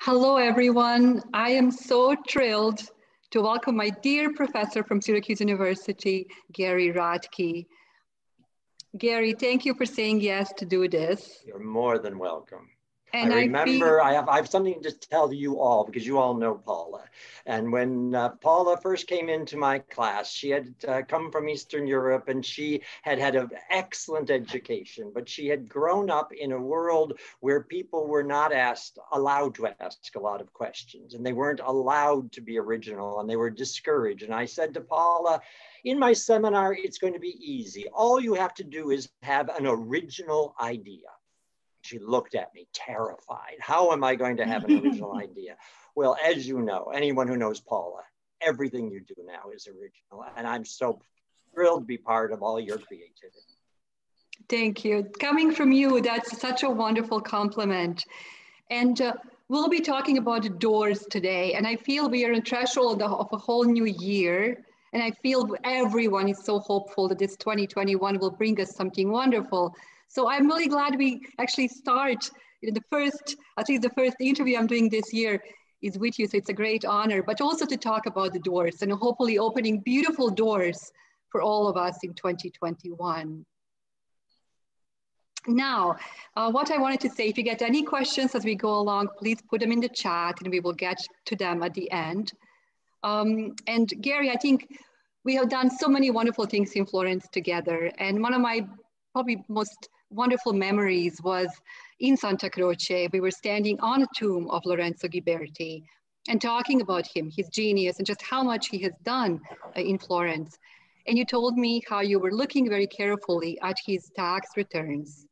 Hello, everyone. I am so thrilled to welcome my dear professor from Syracuse University, Gary Radke. Gary, thank you for saying yes to do this. You're more than welcome. And I have something to tell you all because you all know Paula. And when Paula first came into my class, she had come from Eastern Europe and she had had an excellent education, but she had grown up in a world where people were not allowed to ask a lot of questions, and they weren't allowed to be original, and they were discouraged. And I said to Paula, in my seminar, it's going to be easy. All you have to do is have an original idea. She looked at me terrified. How am I going to have an original idea? Well, as you know, anyone who knows Paula, everything you do now is original. And I'm so thrilled to be part of all your creativity. Thank you. Coming from you, that's such a wonderful compliment. And we'll be talking about doors today. And I feel we are on the threshold of a whole new year. And I feel everyone is so hopeful that this 2021 will bring us something wonderful. So I'm really glad we actually start the first interview I'm doing this year is with you. So it's a great honor, but also to talk about the doors and hopefully opening beautiful doors for all of us in 2021. Now, what I wanted to say, if you get any questions as we go along, please put them in the chat and we will get to them at the end. And Gary, I think we have done so many wonderful things in Florence together. And one of my probably most wonderful memories was in Santa Croce. We were standing on a tomb of Lorenzo Ghiberti and talking about him, his genius, and just how much he has done in Florence. And you told me how you were looking very carefully at his tax returns.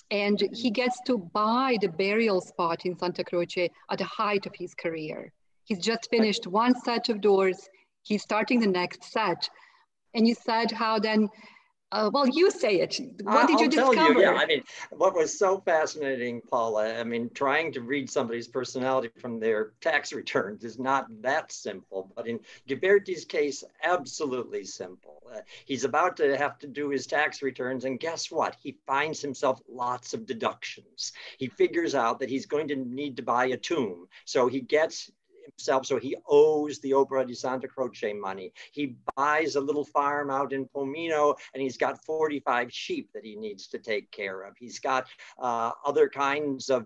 And he gets to buy the burial spot in Santa Croce at the height of his career. He's just finished one set of doors. He's starting the next set. And you said how then, well, you say it. What did you discover? Tell you, yeah. I mean, what was so fascinating, Paula, I mean, trying to read somebody's personality from their tax returns is not that simple. But in Ghiberti's case, absolutely simple. He's about to have to do his tax returns. And guess what? He finds himself lots of deductions. He figures out that he's going to need to buy a tomb. So he gets himself, so he owes the Opera di Santa Croce money. He buys a little farm out in Pomino, and he's got 45 sheep that he needs to take care of. He's got other kinds of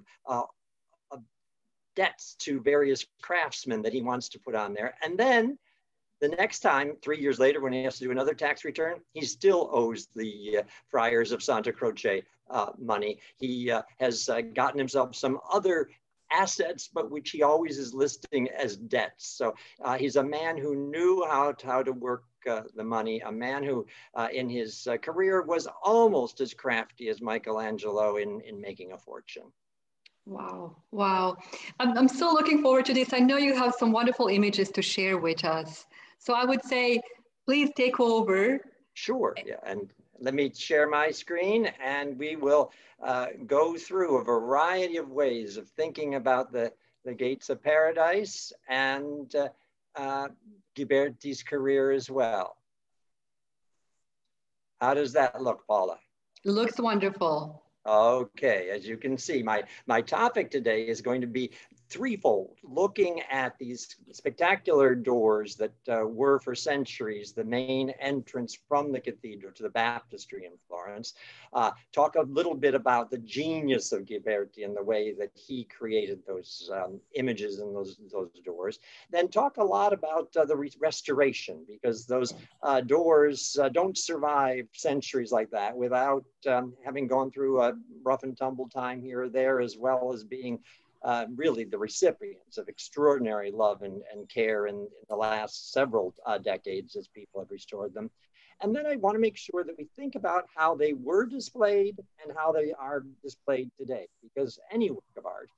debts to various craftsmen that he wants to put on there. And then the next time, 3 years later, when he has to do another tax return, he still owes the friars of Santa Croce money. He has gotten himself some other assets, but which he always is listing as debts. So he's a man who knew how to work the money, a man who in his career was almost as crafty as Michelangelo in making a fortune. Wow, wow. I'm so looking forward to this. I know you have some wonderful images to share with us. So I would say, please take over. Sure, yeah, and let me share my screen and we will go through a variety of ways of thinking about the gates of paradise and Ghiberti's career as well. How does that look, Paula? It looks wonderful. Okay, as you can see, my topic today is going to be threefold, looking at these spectacular doors that were for centuries the main entrance from the cathedral to the Baptistery in Florence. Talk a little bit about the genius of Ghiberti and the way that he created those images and those doors. Then talk a lot about the restoration, because those doors don't survive centuries like that without having gone through a rough and tumble time here or there, as well as being really the recipients of extraordinary love and care in the last several decades as people have restored them. And then I want to make sure that we think about how they were displayed and how they are displayed today, because any work of art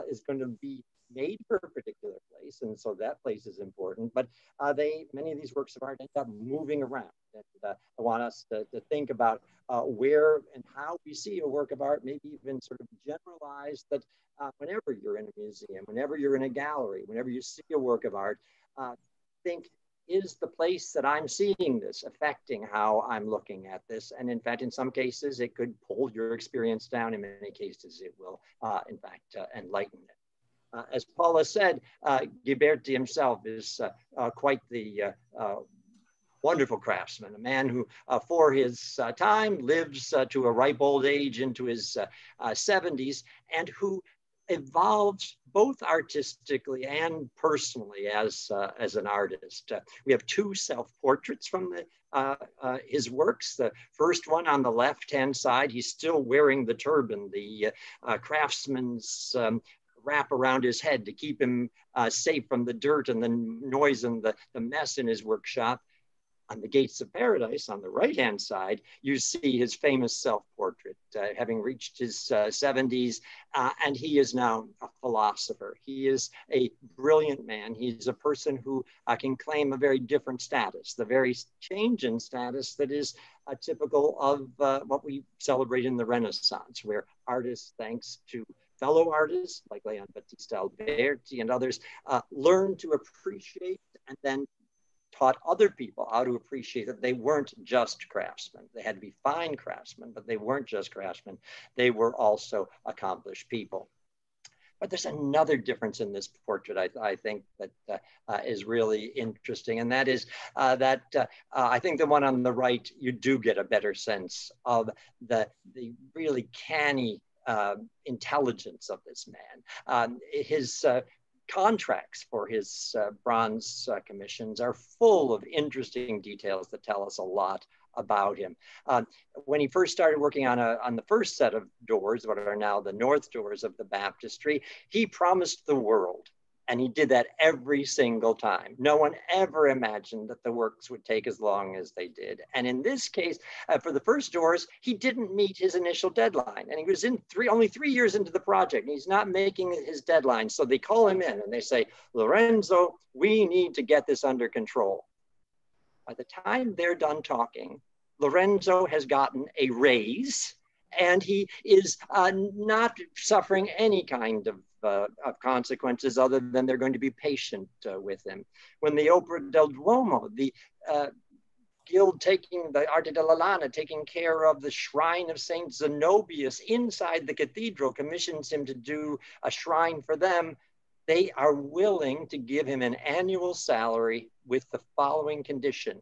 is going to be made for a particular place, and so that place is important, but many of these works of art end up moving around. And I want us to think about where and how we see a work of art, maybe even sort of generalize that whenever you're in a museum, whenever you're in a gallery, whenever you see a work of art, think, is the place that I'm seeing this affecting how I'm looking at this? And in fact, in some cases, it could pull your experience down. In many cases, it will, in fact, enlighten it. As Paula said, Ghiberti himself is quite the wonderful craftsman, a man who for his time lives to a ripe old age into his 70s, and who evolves both artistically and personally as an artist. We have two self-portraits from his works. The first one on the left-hand side, he's still wearing the turban, the craftsman's wrap around his head to keep him safe from the dirt and the noise and the mess in his workshop. On the Gates of Paradise, on the right-hand side, you see his famous self-portrait, having reached his 70s, and he is now a philosopher. He is a brilliant man. He's a person who can claim a very different status, the very change in status that is typical of what we celebrate in the Renaissance, where artists, thanks to fellow artists like Baptistery and others, learn to appreciate and then taught other people how to appreciate that they weren't just craftsmen. They had to be fine craftsmen, but they weren't just craftsmen. They were also accomplished people. But there's another difference in this portrait, I think, that is really interesting. And that is that I think the one on the right, you do get a better sense of the really canny intelligence of this man. His contracts for his bronze commissions are full of interesting details that tell us a lot about him. When he first started working on the first set of doors, what are now the north doors of the Baptistery, he promised the world. And he did that every single time. No one ever imagined that the works would take as long as they did. And in this case, for the first doors, he didn't meet his initial deadline. And he was only 3 years into the project. And he's not making his deadline. So they call him in and they say, Lorenzo, we need to get this under control. By the time they're done talking, Lorenzo has gotten a raise and he is not suffering any kind of consequences other than they're going to be patient with him. When the Opera del Duomo, the guild taking the Arte della Lana, taking care of the shrine of Saint Zenobius inside the cathedral, commissions him to do a shrine for them, they are willing to give him an annual salary with the following condition: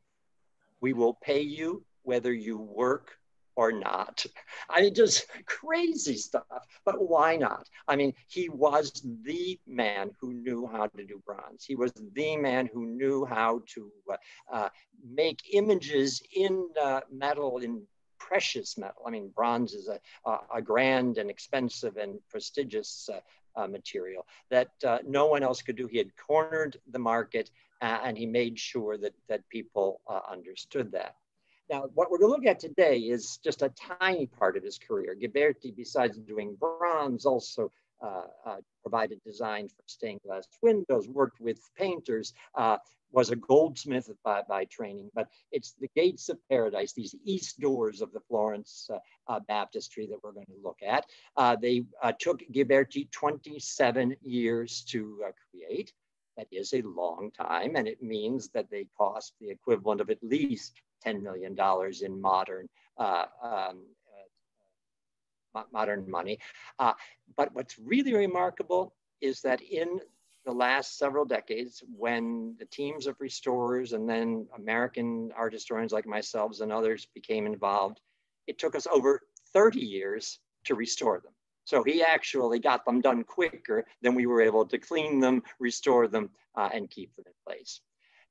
we will pay you whether you work or not. I mean, just crazy stuff, but why not? I mean, he was the man who knew how to do bronze. He was the man who knew how to make images in metal, in precious metal. I mean, bronze is a grand and expensive and prestigious material that no one else could do. He had cornered the market and he made sure that people understood that. Now, what we're going to look at today is just a tiny part of his career. Ghiberti, besides doing bronze, also provided design for stained glass windows, worked with painters, was a goldsmith by training. But it's the Gates of Paradise, these east doors of the Florence Baptistery that we're going to look at. They took Ghiberti 27 years to create. That is a long time, and it means that they cost the equivalent of at least $10 million in modern money. But what's really remarkable is that in the last several decades, when the teams of restorers and then American art historians like myself and others became involved, it took us over 30 years to restore them. So he actually got them done quicker than we were able to clean them, restore them, and keep them in place.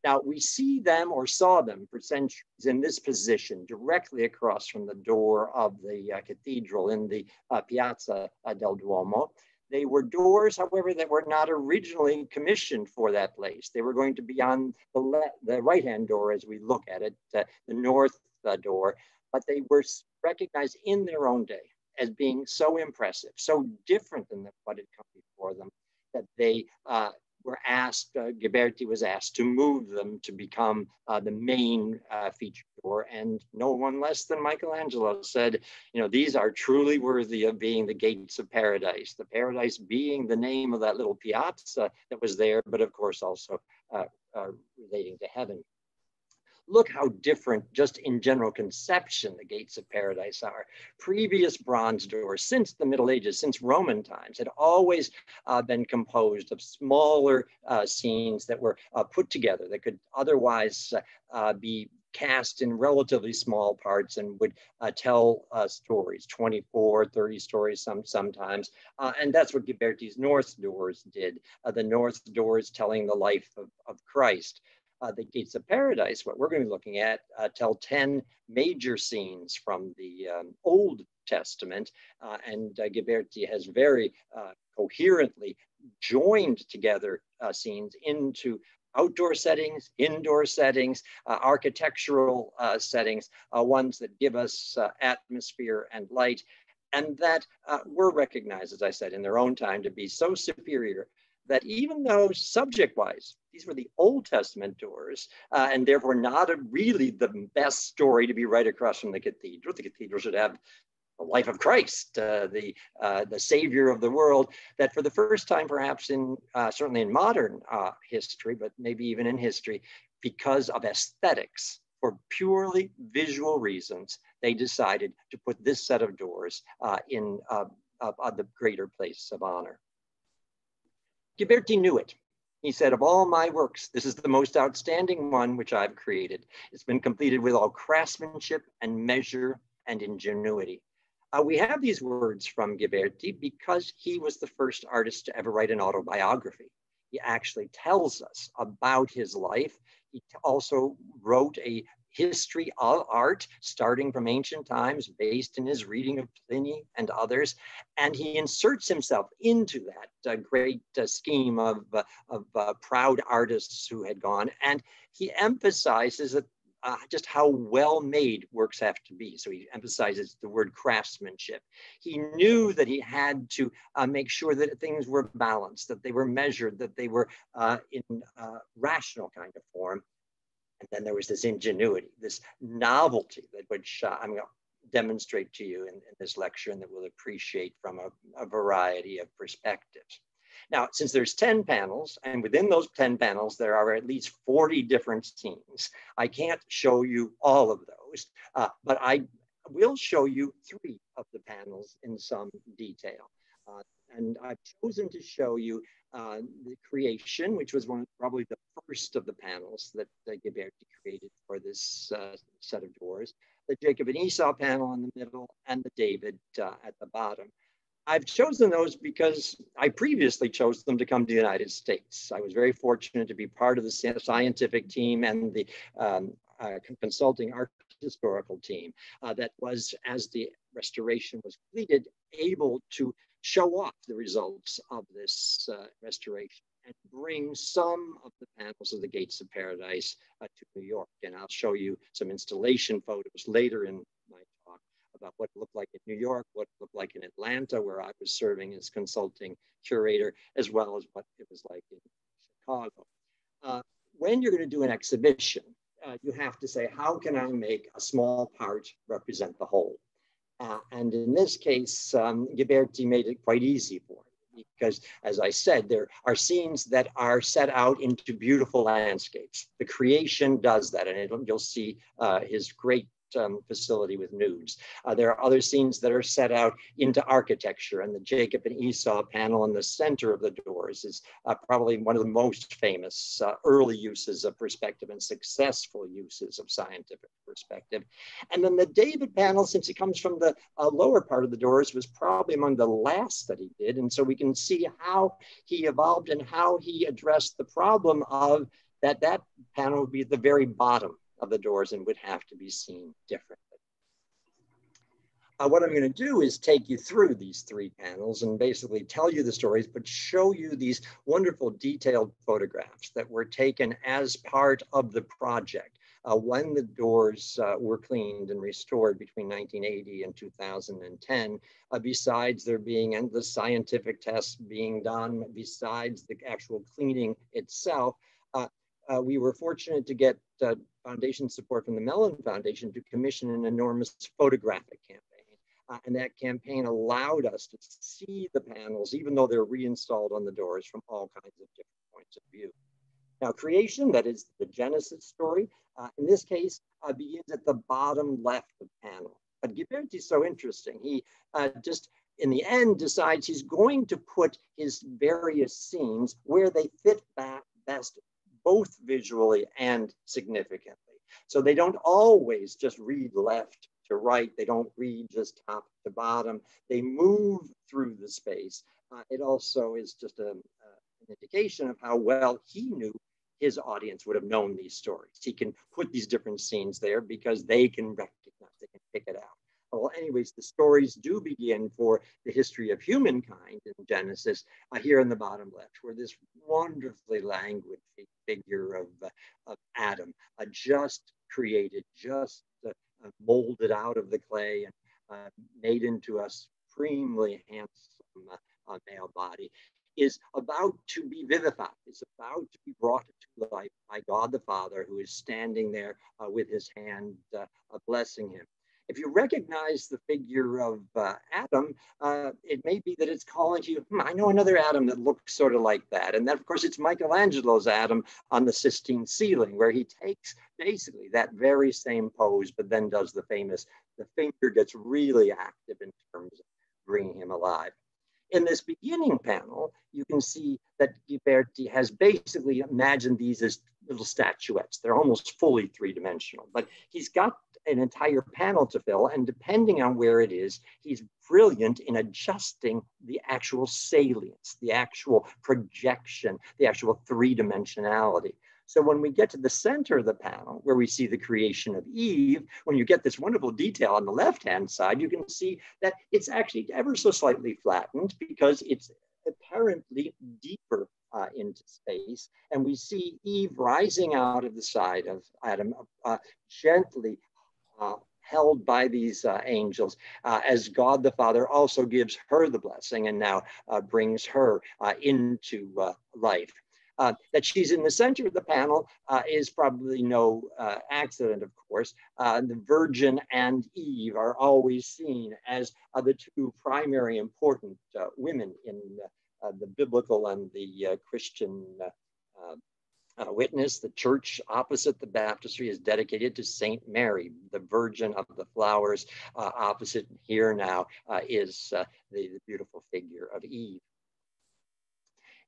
Now, we see them or saw them for centuries in this position, directly across from the door of the cathedral in the Piazza del Duomo. They were doors, however, that were not originally commissioned for that place. They were going to be on the right-hand door as we look at it, the north door, but they were recognized in their own day as being so impressive, so different than what had come before them, that they were asked, Ghiberti was asked to move them to become the main feature door. And no one less than Michelangelo said, you know, these are truly worthy of being the Gates of Paradise, the Paradise being the name of that little piazza that was there, but of course also relating to heaven. Look how different, just in general conception, the gates of paradise are. Previous bronze doors, since the Middle Ages, since Roman times, had always been composed of smaller scenes that were put together that could otherwise be cast in relatively small parts and would tell stories, 24, 30 stories sometimes. And that's what Ghiberti's North Doors did. The North Doors telling the life of Christ. The Gates of Paradise, what we're going to be looking at, tell 10 major scenes from the Old Testament. And Ghiberti has very coherently joined together scenes into outdoor settings, indoor settings, architectural settings, ones that give us atmosphere and light, and that were recognized, as I said, in their own time to be so superior that even though subject-wise, these were the Old Testament doors, and therefore not really the best story to be right across from the cathedral. The cathedral should have the life of Christ, the Savior of the world, that for the first time, perhaps in certainly in modern history, but maybe even in history, because of aesthetics, for purely visual reasons, they decided to put this set of doors in the greater place of honor. Ghiberti knew it. He said, of all my works, this is the most outstanding one which I've created. It's been completed with all craftsmanship and measure and ingenuity. We have these words from Ghiberti because he was the first artist to ever write an autobiography. He actually tells us about his life. He also wrote a history of art, starting from ancient times, based in his reading of Pliny and others. And he inserts himself into that great scheme of proud artists who had gone. And he emphasizes that just how well-made works have to be. So he emphasizes the word craftsmanship. He knew that he had to make sure that things were balanced, that they were measured, that they were in rational kind of form. And then there was this ingenuity, this novelty, which I'm going to demonstrate to you in this lecture and that we'll appreciate from a variety of perspectives. Now, since there's 10 panels, and within those 10 panels, there are at least 40 different scenes, I can't show you all of those, but I will show you 3 of the panels in some detail. And I've chosen to show you the creation, which was probably the first of the panels that Ghiberti created for this set of doors, the Jacob and Esau panel in the middle, and the David at the bottom. I've chosen those because I previously chose them to come to the United States. I was very fortunate to be part of the scientific team and the consulting art historical team that was, as the restoration was completed, able to show off the results of this restoration and bring some of the panels of the Gates of Paradise to New York. And I'll show you some installation photos later in my talk about what it looked like in New York, what it looked like in Atlanta, where I was serving as consulting curator, as well as what it was like in Chicago. When you're going to do an exhibition, you have to say, how can I make a small part represent the whole? And in this case, Ghiberti made it quite easy for me because, as I said, there are scenes that are set out into beautiful landscapes. The creation does that, and you'll see his great facility with nudes. There are other scenes that are set out into architecture, and the Jacob and Esau panel in the center of the doors is probably one of the most famous early uses of perspective and successful uses of scientific perspective. And then the David panel, since it comes from the lower part of the doors, was probably among the last that he did. And so we can see how he evolved and how he addressed the problem of that panel would be at the very bottom of the doors and would have to be seen differently. What I'm going to do is take you through these 3 panels and basically tell you the stories, but show you these wonderful detailed photographs that were taken as part of the project when the doors were cleaned and restored between 1980 and 2010, besides there being endless scientific tests being done, besides the actual cleaning itself. We were fortunate to get foundation support from the Mellon Foundation to commission an enormous photographic campaign. And that campaign allowed us to see the panels, even though they're reinstalled on the doors from all kinds of different points of view. Now, creation, that is the Genesis story, in this case, begins at the bottom left of the panel. But Ghiberti is so interesting. He just, in the end, decides he's going to put his various scenes where they fit back best, both visually and significantly. So they don't always just read left to right. They don't read just top to bottom. They move through the space. It also is just an indication of how well he knew his audience would have known these stories. He can put these different scenes there because they can recognize, they can pick it out. Well, anyways, the stories do begin for the history of humankind in Genesis, here in the bottom left, where this wonderfully languid figure of Adam, just created, just molded out of the clay and made into a supremely handsome male body, is about to be vivified, is about to be brought to life by God the Father, who is standing there with his hand blessing him. If you recognize the figure of Adam, it may be that it's calling to you, I know another Adam that looks sort of like that. And that, of course, it's Michelangelo's Adam on the Sistine ceiling, where he takes basically that very same pose, but then does the famous, the finger gets really active in terms of bringing him alive. In this beginning panel, you can see that Ghiberti has basically imagined these as little statuettes. They're almost fully three-dimensional, but he's got an entire panel to fill, and depending on where it is, he's brilliant in adjusting the actual salience, the actual projection, the actual three-dimensionality. So when we get to the center of the panel, where we see the creation of Eve, when you get this wonderful detail on the left-hand side, you can see that it's actually ever so slightly flattened because it's apparently deeper into space. And we see Eve rising out of the side of Adam, gently held by these angels, as God the Father also gives her the blessing and now brings her into life. That she's in the center of the panel is probably no accident, of course. The Virgin and Eve are always seen as the two primary important women in the biblical and the Christian witness. The church opposite the baptistry is dedicated to Saint Mary, the Virgin of the Flowers. Opposite here now is the beautiful figure of Eve.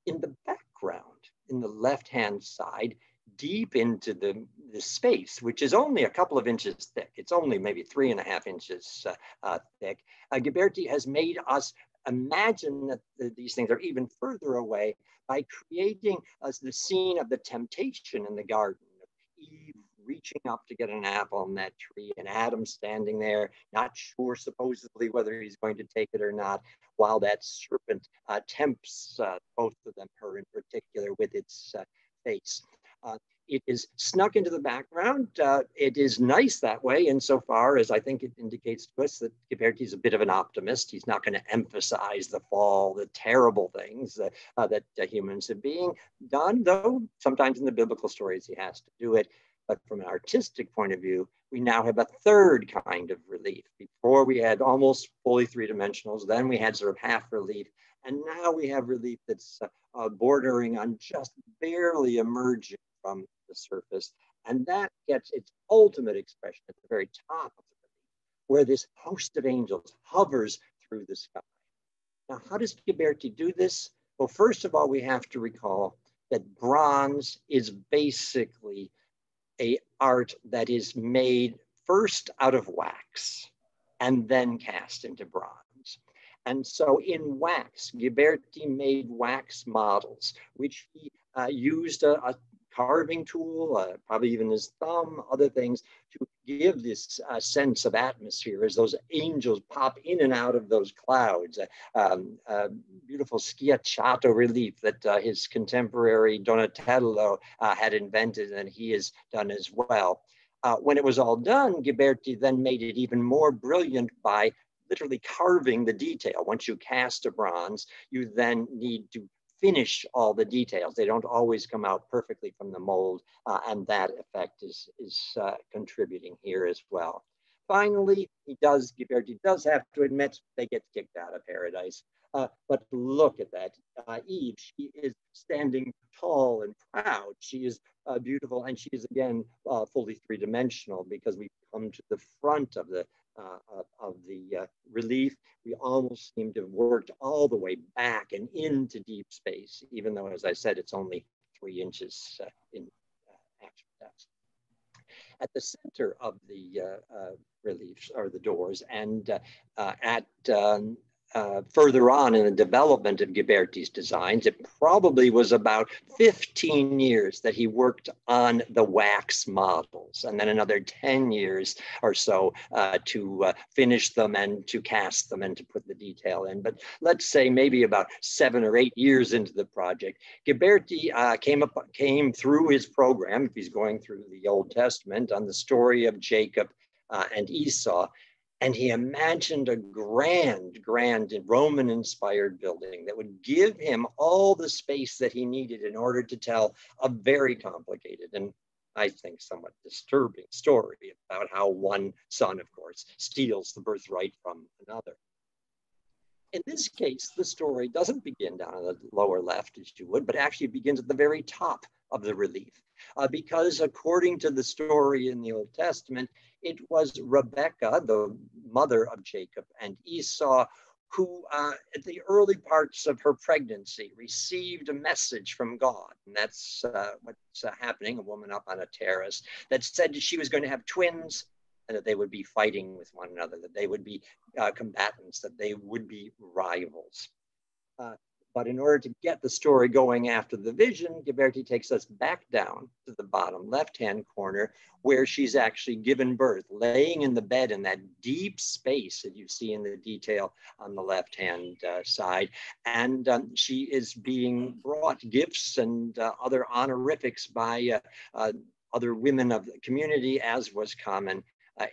In the background, in the left-hand side, deep into the space, which is only a couple of inches thick, it's only maybe 3.5 inches thick, Ghiberti has made us imagine that these things are even further away by creating the scene of the temptation in the garden, of Eve reaching up to get an apple on that tree, and Adam standing there, not sure supposedly whether he's going to take it or not, while that serpent tempts both of them, her in particular, with its face. It is snuck into the background. It is nice that way, insofar as I think it indicates to us that Ghiberti is a bit of an optimist. He's not going to emphasize the fall, the terrible things that humans have being done, though sometimes in the biblical stories he has to do it. But from an artistic point of view, we now have a third kind of relief. Before we had almost fully three-dimensionals, then we had sort of half relief, and now we have relief that's bordering on just barely emerging from the surface. And that gets its ultimate expression at the very top of the relief, where this host of angels hovers through the sky. Now, how does Ghiberti do this? Well, first of all, we have to recall that bronze is basically an art that is made first out of wax and then cast into bronze. And so in wax, Ghiberti made wax models, which he used a carving tool, probably even his thumb, other things, to give this sense of atmosphere as those angels pop in and out of those clouds. Beautiful schiacciato relief that his contemporary Donatello had invented, and he has done as well. When it was all done, Ghiberti then made it even more brilliant by literally carving the detail. Once you cast a bronze, you then need to finish all the details. They don't always come out perfectly from the mold, and that effect is contributing here as well. finally, Ghiberti does have to admit they get kicked out of paradise. But look at that. Eve, she is standing tall and proud. She is beautiful, and she is again fully three-dimensional, because we come to the front of the relief. We almost seem to have worked all the way back and into deep space, even though, as I said, it's only 3 inches in actual depth. At the center of the reliefs are the doors, and further on in the development of Ghiberti's designs, it probably was about 15 years that he worked on the wax models, and then another 10 years or so to finish them and to cast them and to put the detail in. But let's say maybe about 7 or 8 years into the project, Ghiberti came through his program, if he's going through the Old Testament, on the story of Jacob and Esau. And he imagined a grand Roman-inspired building that would give him all the space that he needed in order to tell a very complicated and, I think, somewhat disturbing story about how one son, of course, steals the birthright from another. In this case, the story doesn't begin down in the lower left, as you would, but actually begins at the very top of the relief. Because according to the story in the Old Testament, it was Rebecca, the mother of Jacob and Esau, who at the early parts of her pregnancy received a message from God. And that's what's happening, a woman up on a terrace that said she was going to have twins, and that they would be fighting with one another, that they would be combatants, that they would be rivals. But in order to get the story going after the vision, Ghiberti takes us back down to the bottom left-hand corner, where she's actually given birth, laying in the bed in that deep space that you see in the detail on the left-hand side. And she is being brought gifts and other honorifics by other women of the community, as was common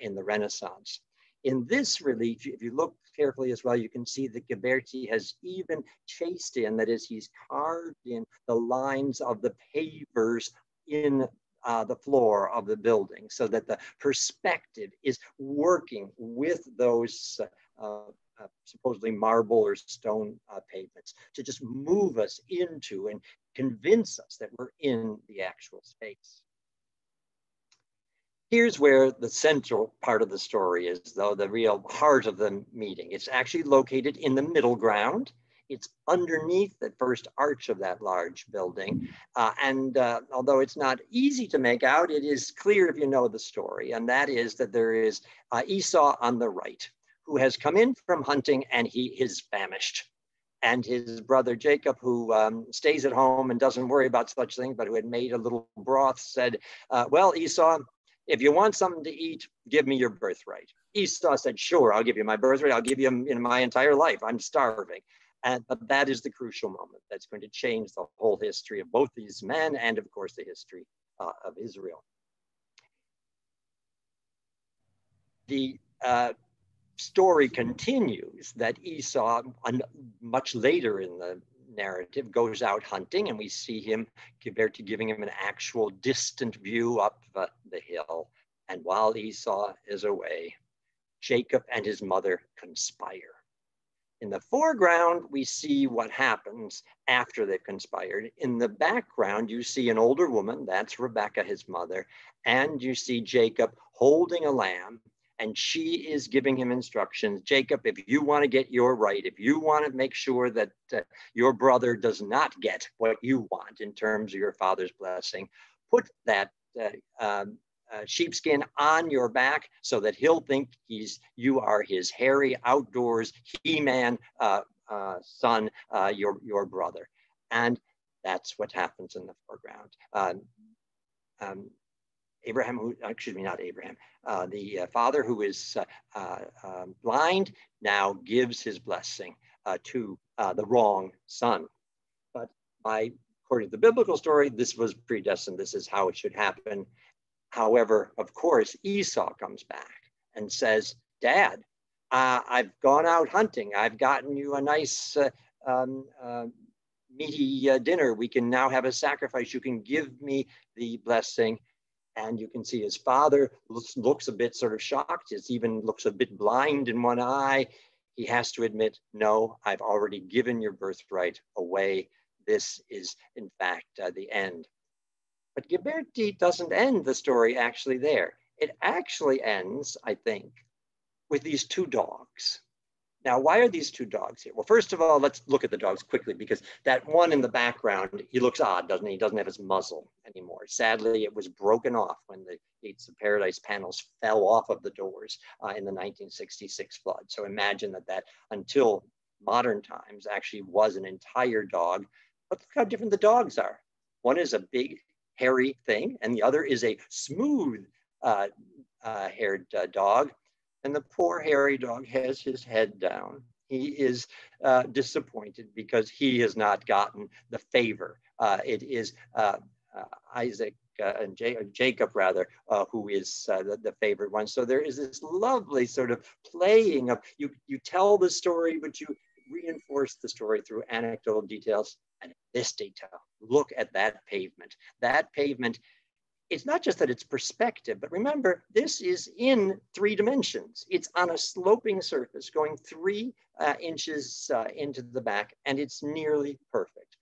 in the Renaissance. In this relief, if you look carefully as well, you can see that Ghiberti has even chased in, that is, he's carved in the lines of the pavers in the floor of the building, so that the perspective is working with those supposedly marble or stone pavements to just move us into and convince us that we're in the actual space. Here's where the central part of the story is, though, the real heart of the meeting. It's actually located in the middle ground. It's underneath the first arch of that large building. Although it's not easy to make out, it is clear if you know the story. And that is that there is Esau on the right, who has come in from hunting and he is famished. And his brother Jacob, who stays at home and doesn't worry about such things, but who had made a little broth, said, well, Esau, if you want something to eat, give me your birthright. Esau said, sure, I'll give you my birthright. I'll give you my entire life. I'm starving. But that is the crucial moment that's going to change the whole history of both these men and, of course, the history of Israel. The story continues that Esau, much later in the narrative, goes out hunting, and we see him, Ghiberti, giving him an actual distant view up the hill. And while Esau is away, Jacob and his mother conspire. In the foreground, we see what happens after they've conspired. In the background, you see an older woman, that's Rebecca, his mother, and you see Jacob holding a lamb, and she is giving him instructions. Jacob, if you want to get your right, if you want to make sure that your brother does not get what you want in terms of your father's blessing, put that sheepskin on your back so that he'll think you are his hairy outdoors he-man son, your brother. And that's what happens in the foreground. The father, who is blind, now gives his blessing to the wrong son. But according to the biblical story, this was predestined. This is how it should happen. However, of course, Esau comes back and says, Dad, I've gone out hunting. I've gotten you a nice meaty dinner. We can now have a sacrifice. You can give me the blessing. And you can see his father looks a bit sort of shocked. He even looks a bit blind in one eye. He has to admit, no, I've already given your birthright away. This is, in fact, the end. But Ghiberti doesn't end the story actually there. It actually ends, I think, with these two dogs. Now, why are these two dogs here? Well, first of all, let's look at the dogs quickly, because that one in the background, he looks odd, doesn't he? He doesn't have his muzzle anymore. Sadly, it was broken off when the Gates of Paradise panels fell off of the doors in the 1966 flood. So imagine that until modern times actually was an entire dog. But look how different the dogs are. One is a big, hairy thing, and the other is a smooth haired dog. And the poor hairy dog has his head down. He is disappointed because he has not gotten the favor. It is Isaac and Jacob, rather, who is the favored one. So there is this lovely sort of playing of, you tell the story, but you reinforce the story through anecdotal details. And this detail, look at that pavement. That pavement, it's not just that it's perspective, but remember, this is in 3 dimensions. It's on a sloping surface going 3 inches into the back, and it's nearly perfect.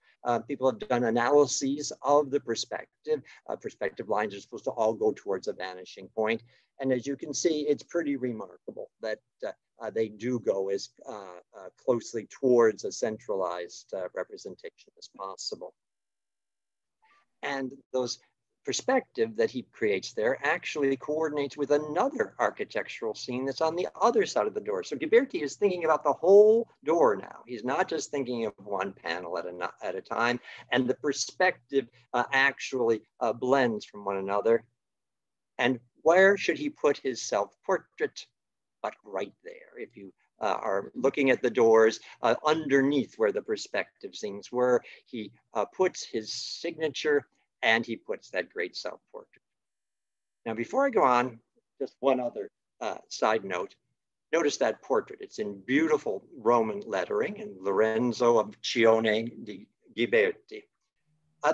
People have done analyses of the perspective. Perspective lines are supposed to all go towards a vanishing point. And as you can see, it's pretty remarkable that they do go as closely towards a centralized representation as possible. And those perspective that he creates there actually coordinates with another architectural scene that's on the other side of the door. So Ghiberti is thinking about the whole door now. He's not just thinking of one panel at a time, and the perspective actually blends from one another. And where should he put his self-portrait? But right there. If you are looking at the doors underneath where the perspective scenes were, he puts his signature, and he puts that great self-portrait. Now, before I go on, just one other side note. Notice that portrait. It's in beautiful Roman lettering in Lorenzo of di Ghiberti.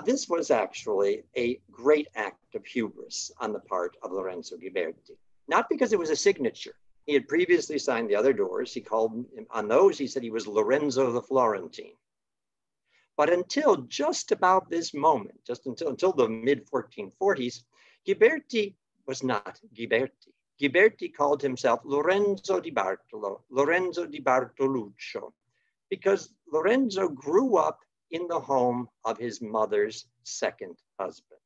This was actually a great act of hubris on the part of Lorenzo Ghiberti. Not because it was a signature. He had previously signed the other doors. He called, on those, he said he was Lorenzo the Florentine. But until just about this moment, just until the mid-1440s, Ghiberti was not Ghiberti. Ghiberti called himself Lorenzo di Bartolo, Lorenzo di Bartoluccio, because Lorenzo grew up in the home of his mother's second husband.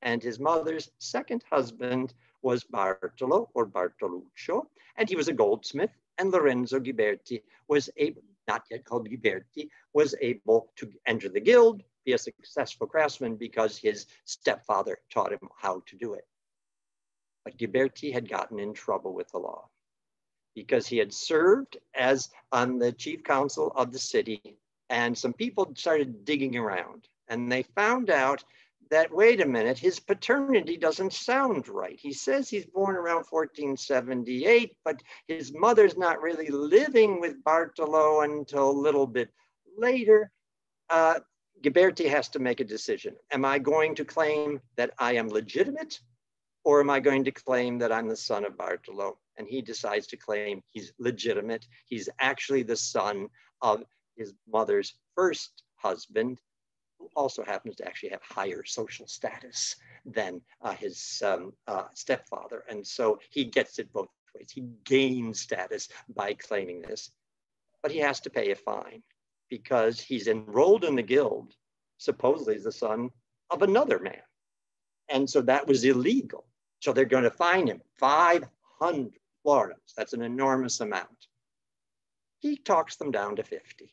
And his mother's second husband was Bartolo or Bartoluccio, and he was a goldsmith, and Lorenzo Ghiberti was able, not yet called Ghiberti, was able to enter the guild, be a successful craftsman because his stepfather taught him how to do it. But Ghiberti had gotten in trouble with the law because he had served as on the chief council of the city, and some people started digging around, and they found out that, wait a minute, his paternity doesn't sound right. He says he's born around 1478, but his mother's not really living with Bartolo until a little bit later. Ghiberti has to make a decision. Am I going to claim that I am legitimate, or am I going to claim that I'm the son of Bartolo? And he decides to claim he's legitimate. He's actually the son of his mother's first husband, who also happens to actually have higher social status than his stepfather. And so he gets it both ways. He gains status by claiming this, but he has to pay a fine because he's enrolled in the guild, supposedly as the son of another man. And so that was illegal. So they're going to fine him 500 florins. That's an enormous amount. He talks them down to 50.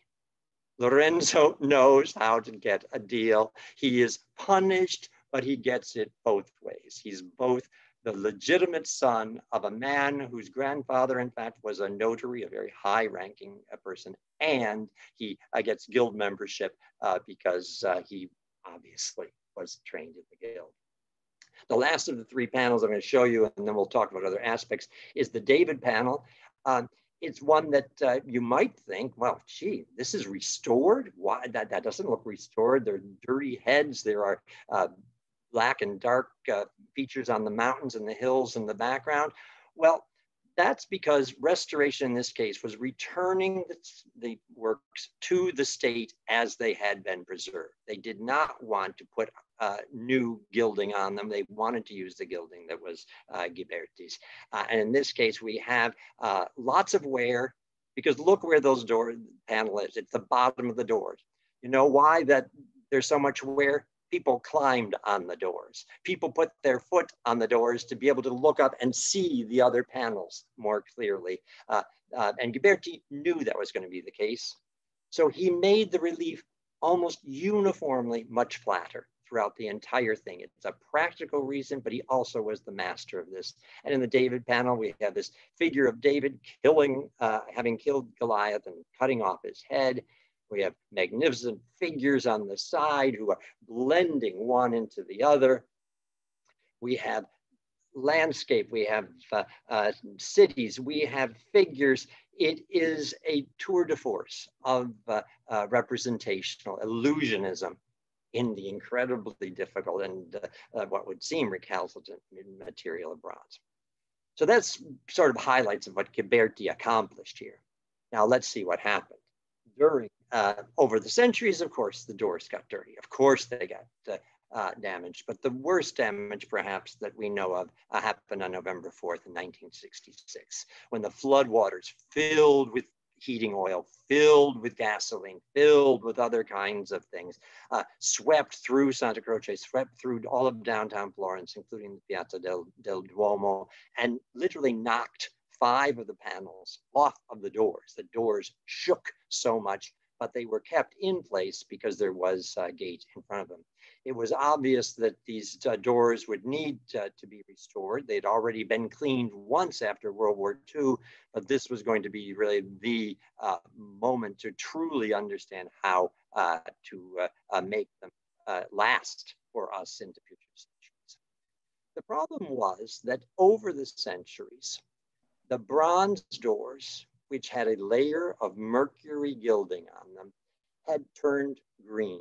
Lorenzo knows how to get a deal. He is punished, but he gets it both ways. He's both the legitimate son of a man whose grandfather, in fact, was a notary, a very high-ranking person, and he gets guild membership because he obviously was trained in the guild. The last of the 3 panels I'm going to show you, and then we'll talk about other aspects, is the David panel. It's one that you might think, well, gee, this is restored. Why? That doesn't look restored. There are dirty heads. There are black and dark features on the mountains and the hills in the background? Well, that's because restoration in this case was returning the works to the state as they had been preserved. They did not want to put new gilding on them. They wanted to use the gilding that was Ghiberti's. And in this case, we have lots of wear, because look where those door panel is. It's the bottom of the doors. You know why that there's so much wear? People climbed on the doors. People put their foot on the doors to be able to look up and see the other panels more clearly. And Ghiberti knew that was going to be the case. So he made the relief almost uniformly much flatter throughout the entire thing. It's a practical reason, but he also was the master of this. And in the David panel, we have this figure of David having killed Goliath and cutting off his head. We have magnificent figures on the side who are blending one into the other. We have landscape, we have cities, we have figures. It is a tour de force of representational illusionism in the incredibly difficult and what would seem recalcitrant material of bronze. So that's sort of highlights of what Ghiberti accomplished here. Now let's see what happened. Over the centuries, of course, the doors got dirty. Of course, they got damaged. But the worst damage, perhaps, that we know of happened on November 4th in 1966, when the floodwaters filled with heating oil, filled with gasoline, filled with other kinds of things, swept through Santa Croce, swept through all of downtown Florence, including the Piazza del Duomo, and literally knocked 5 of the panels off of the doors. The doors shook so much, but they were kept in place because there was a gate in front of them. It was obvious that these doors would need to be restored. They'd already been cleaned once after World War II, but this was going to be really the moment to truly understand how to make them last for us into future centuries. The problem was that over the centuries, the bronze doors, which had a layer of mercury gilding on them, had turned green,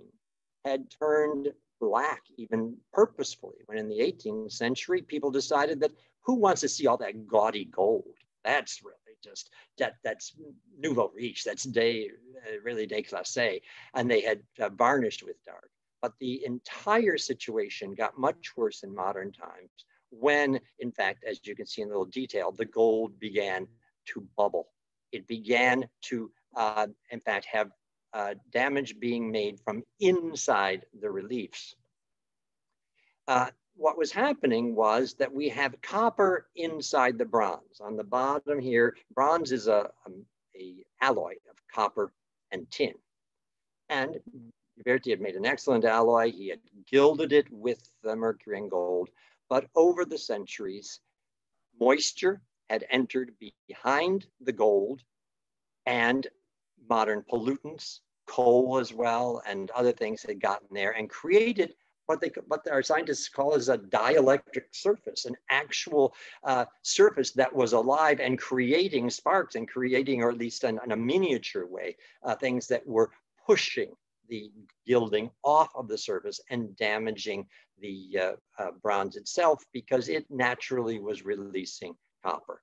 had turned black, even purposefully, when in the 18th century, people decided that who wants to see all that gaudy gold? That's really just, that's nouveau riche, that's really déclassé. And they had varnished with dark. But the entire situation got much worse in modern times when, in fact, as you can see in a little detail, the gold began to bubble. It began to, in fact, have damage being made from inside the reliefs. What was happening was that we have copper inside the bronze. On the bottom here, bronze is a alloy of copper and tin. And Ghiberti had made an excellent alloy. He had gilded it with the mercury and gold. But over the centuries, moisture had entered behind the gold, and modern pollutants, coal as well, and other things had gotten there and created what our scientists call as a dielectric surface, an actual surface that was alive and creating sparks and creating, or at least in a miniature way, things that were pushing the gilding off of the surface and damaging the bronze itself, because it naturally was releasing copper.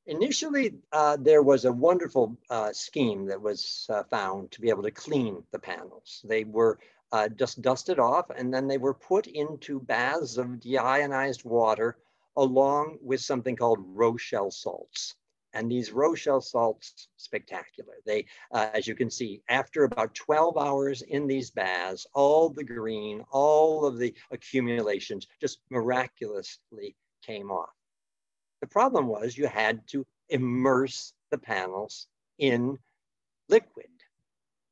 Initially, there was a wonderful scheme that was found to be able to clean the panels. They were just dusted off, and then they were put into baths of deionized water along with something called Rochelle salts. And these Rochelle salts, spectacular. They, as you can see, after about 12 hours in these baths, all the green, all of the accumulations just miraculously came off. The problem was you had to immerse the panels in liquid,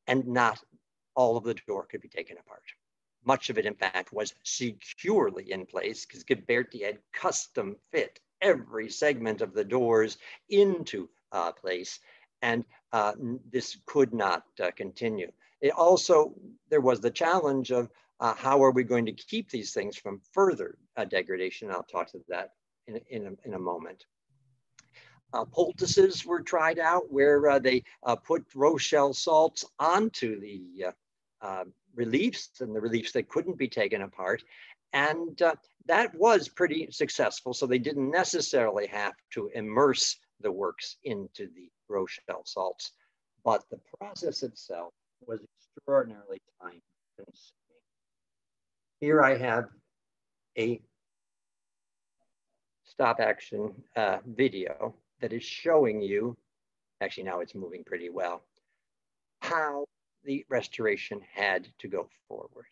and not all of the door could be taken apart. Much of it, in fact, was securely in place because Ghiberti had custom fit every segment of the doors into place, and this could not continue. It also, there was the challenge of how are we going to keep these things from further degradation? I'll talk to that in a moment. Poultices were tried out where they put Rochelle salts onto the reliefs and the reliefs that couldn't be taken apart. And that was pretty successful. So they didn't necessarily have to immerse the works into the Rochelle salts, but the process itself was extraordinarily time consuming. Here I have a stop action video that is showing you, actually now it's moving pretty well, how the restoration had to go forward.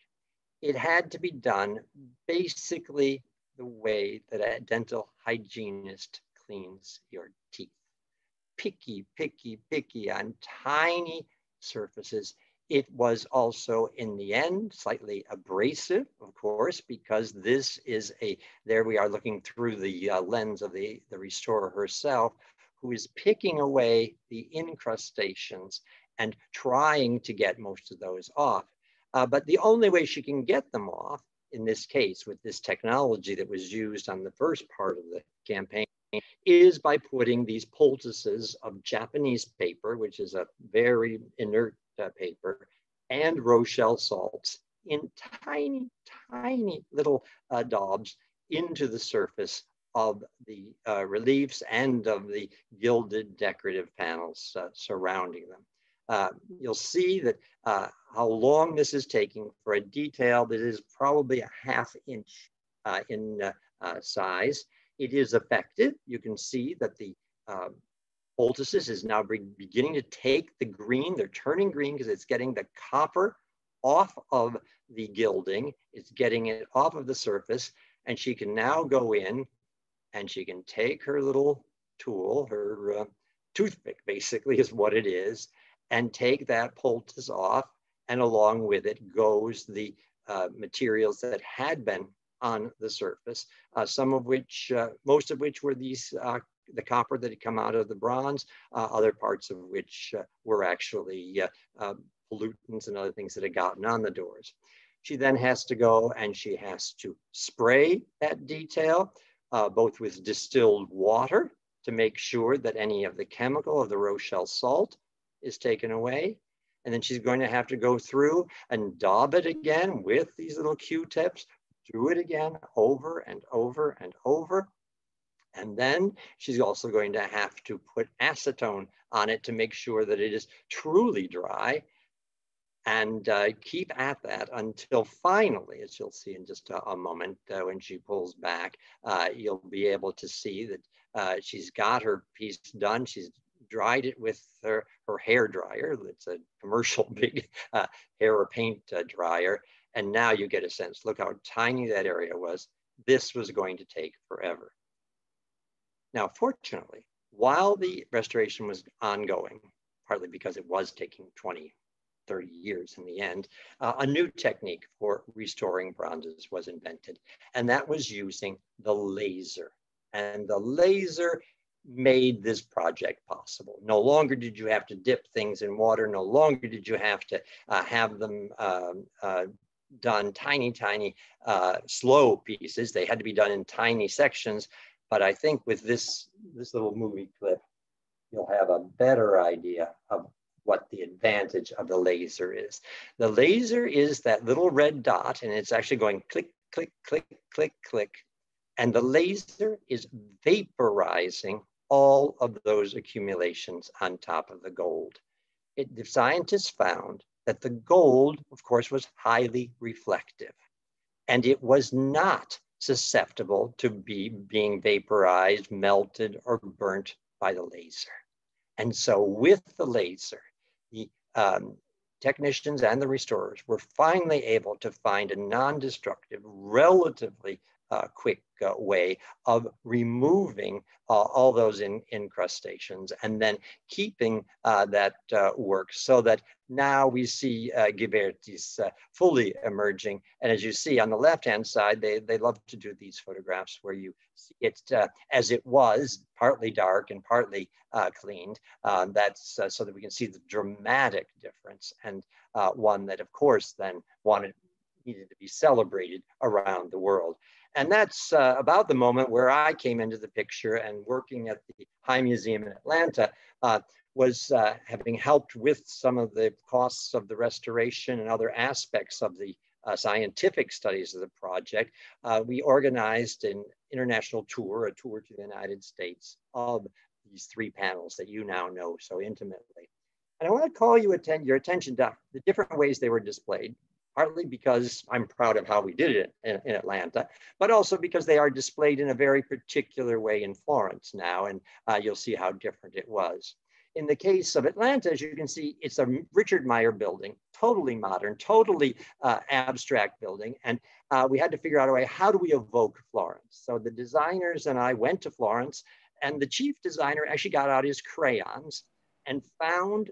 It had to be done basically the way that a dental hygienist cleans your teeth. Picky, picky, picky on tiny surfaces. It was also, in the end, slightly abrasive, of course, because this is there we are looking through the lens of the restorer herself, who is picking away the incrustations and trying to get most of those off. But the only way she can get them off, in this case, with this technology that was used on the first part of the campaign, is by putting these poultices of Japanese paper, which is a very inert paper, and Rochelle salts in tiny, tiny little daubs into the surface of the reliefs and of the gilded decorative panels surrounding them. You'll see that how long this is taking for a detail that is probably a ½ inch in size. It is effective. You can see that the poultices is now beginning to take the green. They're turning green because it's getting the copper off of the gilding. It's getting it off of the surface. And she can now go in and she can take her little tool, her toothpick basically is what it is, and take that poultice off. And along with it goes the materials that had been on the surface, some of which, most of which were these the copper that had come out of the bronze, other parts of which were actually pollutants and other things that had gotten on the doors. She then has to go and she has to spray that detail, both with distilled water to make sure that any of the chemical of the Rochelle salt is taken away. And then she's going to have to go through and daub it again with these little Q-tips, do it again over and over and over. And then she's also going to have to put acetone on it to make sure that it is truly dry, and keep at that until finally, as you'll see in just a moment, when she pulls back, you'll be able to see that she's got her piece done. She's dried it with her hair dryer. It's a commercial big hair or paint dryer. And now you get a sense, look how tiny that area was. This was going to take forever. Now, fortunately, while the restoration was ongoing, partly because it was taking 20, 30 years in the end, a new technique for restoring bronzes was invented, and that was using the laser. And the laser made this project possible. No longer did you have to dip things in water. No longer did you have to have them done tiny, tiny, slow pieces. They had to be done in tiny sections. But I think with this little movie clip, you'll have a better idea of what the advantage of the laser is. The laser is that little red dot, and it's actually going click, click, click, click, click. And the laser is vaporizing all of those accumulations on top of the gold. The scientists found that the gold, of course, was highly reflective, and it was not susceptible to being vaporized, melted, or burnt by the laser. And so with the laser, the technicians and the restorers were finally able to find a non-destructive, relatively quick way of removing all those incrustations and then keeping that work, so that now we see Ghiberti's fully emerging. And as you see on the left-hand side, they love to do these photographs where you see it as it was, partly dark and partly cleaned. That's so that we can see the dramatic difference, and one that, of course, then needed to be celebrated around the world. And that's about the moment where I came into the picture, and working at the High Museum in Atlanta, was having helped with some of the costs of the restoration and other aspects of the scientific studies of the project, we organized an international tour, a tour to the United States of these 3 panels that you now know so intimately. And I want to call your attention to the different ways they were displayed, partly because I'm proud of how we did it in Atlanta, but also because they are displayed in a very particular way in Florence now, and you'll see how different it was. In the case of Atlanta, as you can see, it's a Richard Meyer building, totally modern, totally abstract building. And we had to figure out a way, how do we evoke Florence? So the designers and I went to Florence, and the chief designer actually got out his crayons and found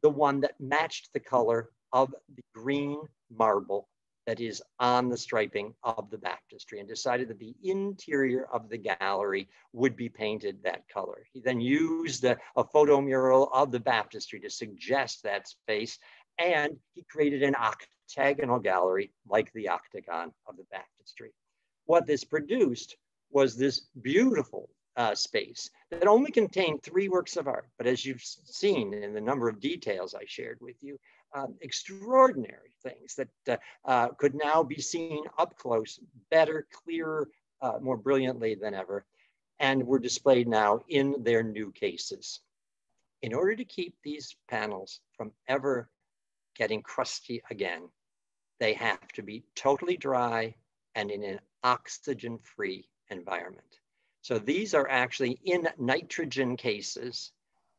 the one that matched the color of the green marble that is on the striping of the baptistry, and decided that the interior of the gallery would be painted that color. He then used a photo mural of the baptistry to suggest that space, and he created an octagonal gallery like the octagon of the baptistry. What this produced was this beautiful space that only contained 3 works of art, but as you've seen in the number of details I shared with you, extraordinary things that could now be seen up close, better, clearer, more brilliantly than ever, and were displayed now in their new cases. In order to keep these panels from ever getting crusty again, they have to be totally dry and in an oxygen-free environment. So these are actually in nitrogen cases,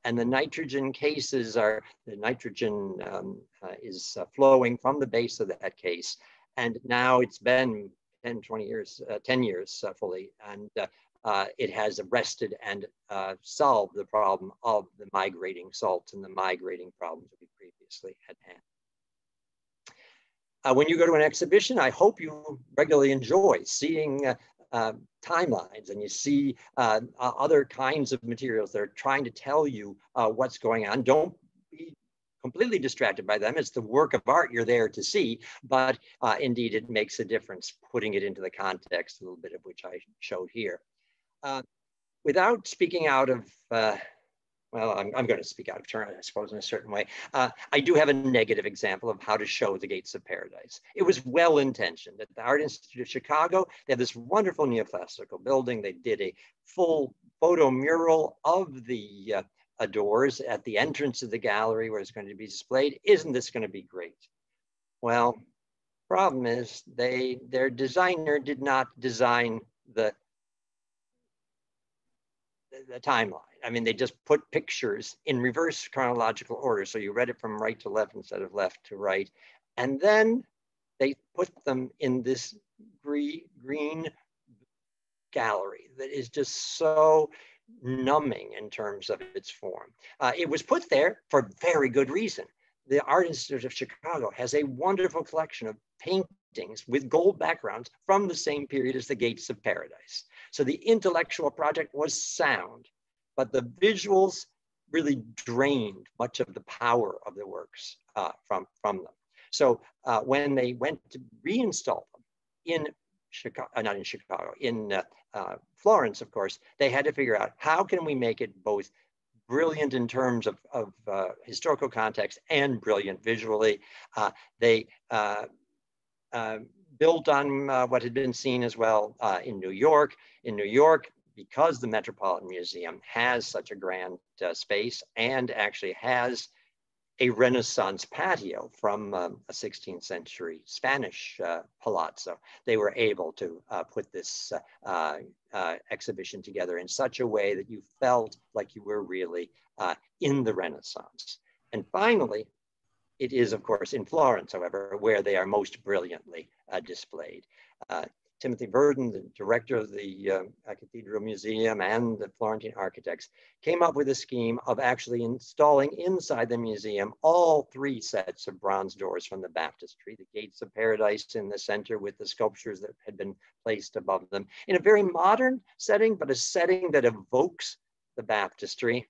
and the nitrogen cases are, the nitrogen is flowing from the base of that case. And now it's been 10 years fully, and it has arrested and solved the problem of the migrating salts and the migrating problems that we previously had. When you go to an exhibition, I hope you regularly enjoy seeing timelines, and you see other kinds of materials that are trying to tell you what's going on. Don't be completely distracted by them. It's the work of art you're there to see, but indeed it makes a difference putting it into the context, a little bit of which I showed here. Without speaking out of, well, I'm going to speak out of turn, I suppose, in a certain way. I do have a negative example of how to show the gates of paradise. It was well-intentioned. At the Art Institute of Chicago, they have this wonderful neoclassical building. They did a full photo mural of the doors at the entrance of the gallery where it's going to be displayed. Isn't this going to be great? Well, problem is their designer did not design the timeline. I mean, they just put pictures in reverse chronological order. So you read it from right to left instead of left to right. And then they put them in this green gallery that is just so numbing in terms of its form. It was put there for very good reason. The Art Institute of Chicago has a wonderful collection of paintings with gold backgrounds from the same period as the Gates of Paradise. So the intellectual project was sound, but the visuals really drained much of the power of the works from them. So when they went to reinstall them in Chicago, not in Chicago, in Florence, of course, they had to figure out how can we make it both brilliant in terms of historical context and brilliant visually. They built on what had been seen as well in New York. In New York, because the Metropolitan Museum has such a grand space and actually has a Renaissance patio from a 16th century Spanish palazzo, they were able to put this exhibition together in such a way that you felt like you were really in the Renaissance. And finally, it is, of course, in Florence, however, where they are most brilliantly displayed. Timothy Verdon, the director of the Cathedral Museum, and the Florentine architects came up with a scheme of actually installing inside the museum all 3 sets of bronze doors from the baptistry, the Gates of Paradise in the center with the sculptures that had been placed above them, in a very modern setting, but a setting that evokes the baptistry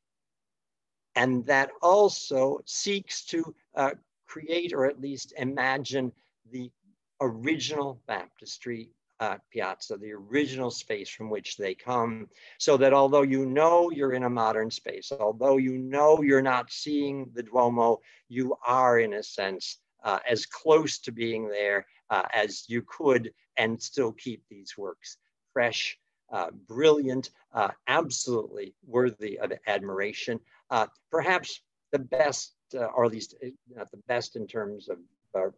and that also seeks to create or at least imagine the original baptistry piazza, the original space from which they come, so that although you know you're in a modern space, although you know you're not seeing the Duomo, you are in a sense as close to being there as you could, and still keep these works fresh, brilliant, absolutely worthy of admiration. Perhaps the best, or at least not the best in terms of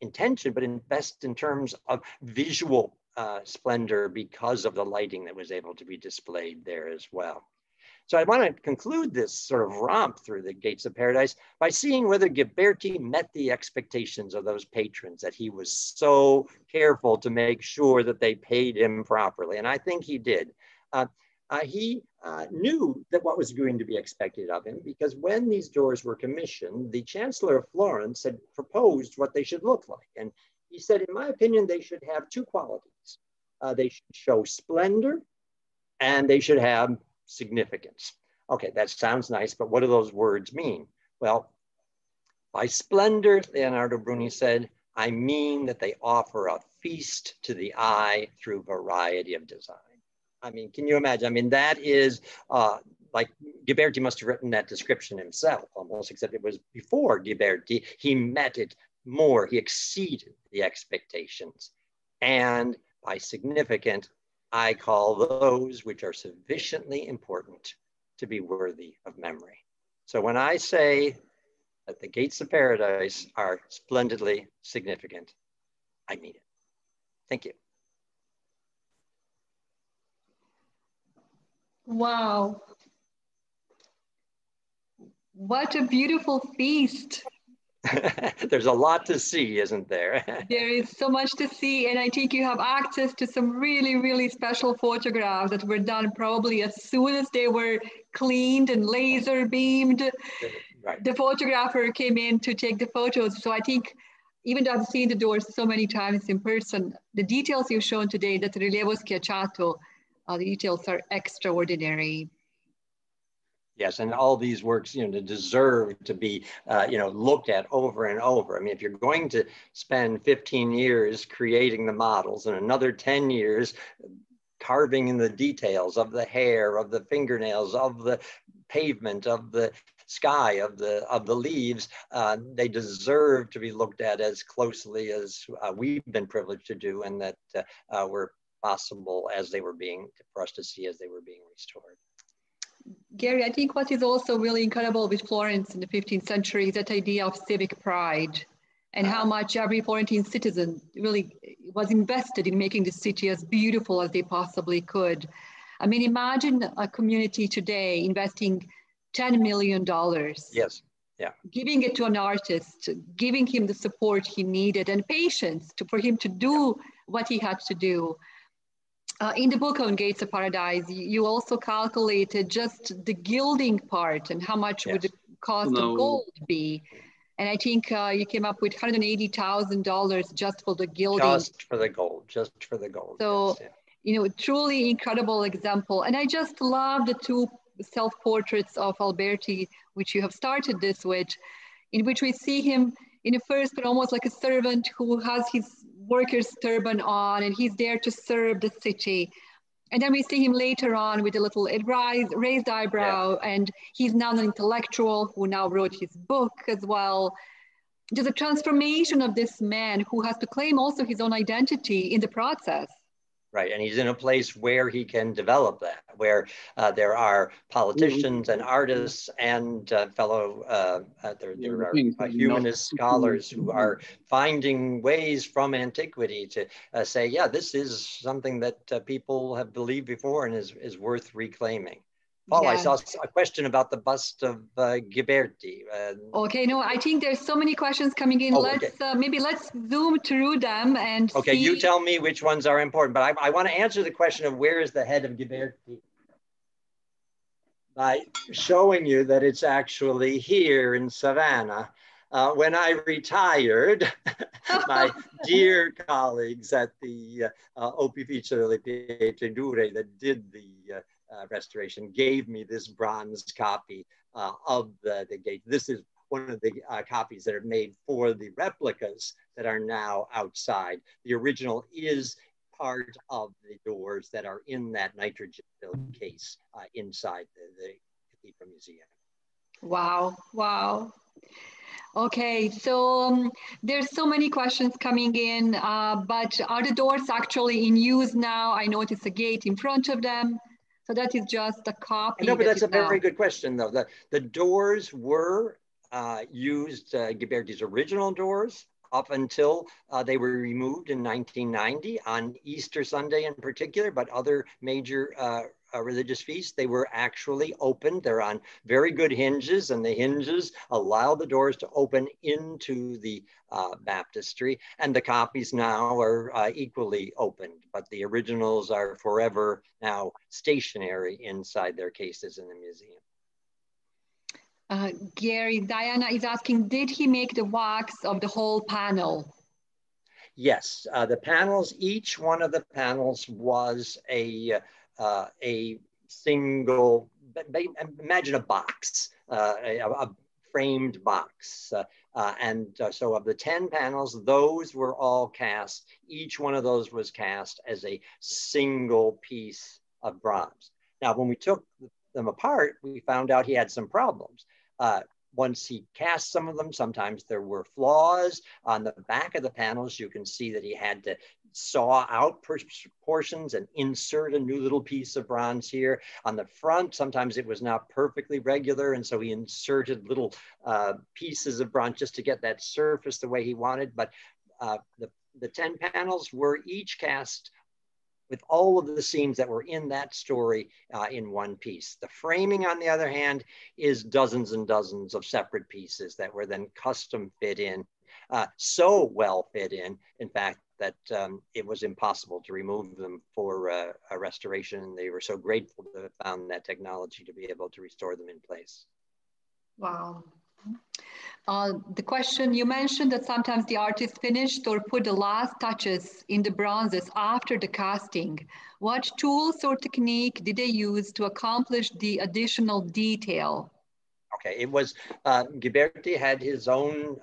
intention, but best in terms of visual splendor because of the lighting that was able to be displayed there as well. So I want to conclude this sort of romp through the gates of paradise by seeing whether Ghiberti met the expectations of those patrons, that he was so careful to make sure that they paid him properly. And I think he did. He knew that what was going to be expected of him, because when these doors were commissioned, the Chancellor of Florence had proposed what they should look like. And he said, in my opinion, they should have two qualities. They should show splendor, and they should have significance. Okay, that sounds nice, but what do those words mean? Well, by splendor, Leonardo Bruni said, I mean that they offer a feast to the eye through variety of design. I mean, can you imagine? I mean, that is like Ghiberti must have written that description himself almost, except it was before Ghiberti. He met it more, he exceeded the expectations. And by significant, I call those which are sufficiently important to be worthy of memory. So when I say that the gates of paradise are splendidly significant, I mean it. Thank you. Wow. What a beautiful feast. There's a lot to see, isn't there? There is so much to see, and I think you have access to some really, really special photographs that were done probably as soon as they were cleaned and laser beamed. Right. The photographer came in to take the photos. So I think, even though I've seen the doors so many times in person, the details you've shown today, that rilievo schiacciato, the details are extraordinary. Yes, and all these works, you know, deserve to be, you know, looked at over and over. I mean, if you're going to spend 15 years creating the models and another 10 years carving in the details of the hair, of the fingernails, of the pavement, of the sky, of the leaves, they deserve to be looked at as closely as we've been privileged to do, and that were possible as they were being, for us to see as they were being restored. Gary, I think what is also really incredible with Florence in the 15th century is that idea of civic pride, and how much every Florentine citizen really was invested in making the city as beautiful as they possibly could. I mean, imagine a community today investing $10 million. Yes. Yeah. Giving it to an artist, giving him the support he needed and patience for him to do what he had to do. In the book on Gates of Paradise, you also calculated just the gilding part and how much would the cost of gold be. And I think you came up with $180,000 just for the gilding. Just for the gold, just for the gold. So, yes, you know, truly incredible example. And I just love the two self-portraits of Alberti, which you have started this with, in which we see him in the first, but almost like a servant who has his worker's turban on, and he's there to serve the city. And then we see him later on with a little raised eyebrow, and he's now an intellectual who now wrote his book as well. There's a transformation of this man who has to claim also his own identity in the process. Right, and he's in a place where he can develop that, where there are politicians and artists and fellow, there are humanist scholars who are finding ways from antiquity to say, yeah, this is something that people have believed before and is worth reclaiming. Paul, I saw a question about the bust of Ghiberti. Okay, no, I think there's so many questions coming in. Maybe let's zoom through them and see. You tell me which ones are important, but I want to answer the question of where is the head of Ghiberti by showing you that it's actually here in Savannah. When I retired, my dear colleagues at the Opificio delle Pietre Dure that did the restoration gave me this bronze copy of the gate. This is one of the copies that are made for the replicas that are now outside. The original is part of the doors that are in that nitrogen-filled case inside the Cathedral Museum. Wow, wow. Okay, so there's so many questions coming in, but are the doors actually in use now? I notice a gate in front of them. So that is just a copy. No, but that's a very good question, though. The doors were used, Ghiberti's original doors, up until they were removed in 1990 on Easter Sunday in particular, but other major religious feasts, they were actually opened. They're on very good hinges, and the hinges allow the doors to open into the baptistery, and the copies now are equally opened, but the originals are forever now stationary inside their cases in the museum. Gary, Diana is asking, did he make the wax of the whole panel? Yes, the panels, each one of the panels was a single, imagine a box, a framed box. So of the 10 panels, those were all cast. Each one of those was cast as a single piece of bronze. Now, when we took them apart, we found out he had some problems. Once he cast some of them, sometimes there were flaws. On the back of the panels, you can see that he had to saw out portions and insert a new little piece of bronze here. On the front, sometimes it was not perfectly regular, and so he inserted little pieces of bronze just to get that surface the way he wanted. But the 10 panels were each cast with all of the scenes that were in that story in one piece. The framing, on the other hand, is dozens and dozens of separate pieces that were then custom fit in, so well fit in fact, that it was impossible to remove them for a restoration. And they were so grateful to have found that technology to be able to restore them in place. Wow. The question, you mentioned that sometimes the artist finished or put the last touches in the bronzes after the casting. What tools or technique did they use to accomplish the additional detail? Okay, it was, Ghiberti had his own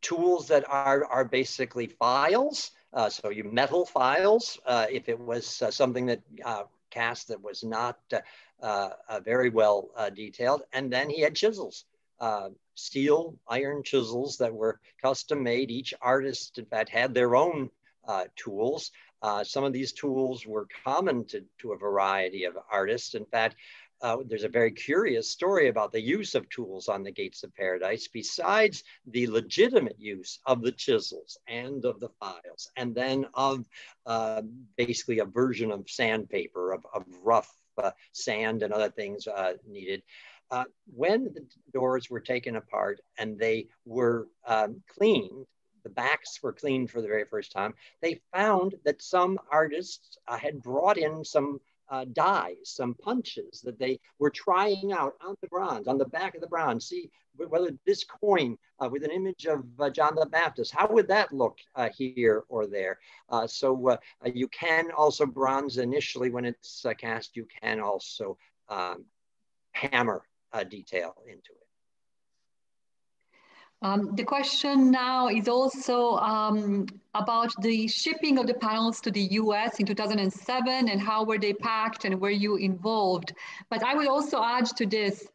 tools that are basically files. So you metal files, if it was something that cast that was not very well detailed. And then he had chisels. Steel, iron chisels that were custom made. Each artist, in fact, had their own tools. Some of these tools were common to a variety of artists. In fact, there's a very curious story about the use of tools on the Gates of Paradise, besides the legitimate use of the chisels and of the files, and then of basically a version of sandpaper, of rough sand and other things needed. When the doors were taken apart and they were cleaned, the backs were cleaned for the very first time, they found that some artists had brought in some dyes, some punches that they were trying out on the bronze, on the back of the bronze. See whether this coin with an image of John the Baptist, how would that look here or there? So you can also bronze initially when it's cast, you can also hammer detail into it. The question now is also about the shipping of the panels to the US in 2007 and how were they packed and were you involved? But I would also add to this,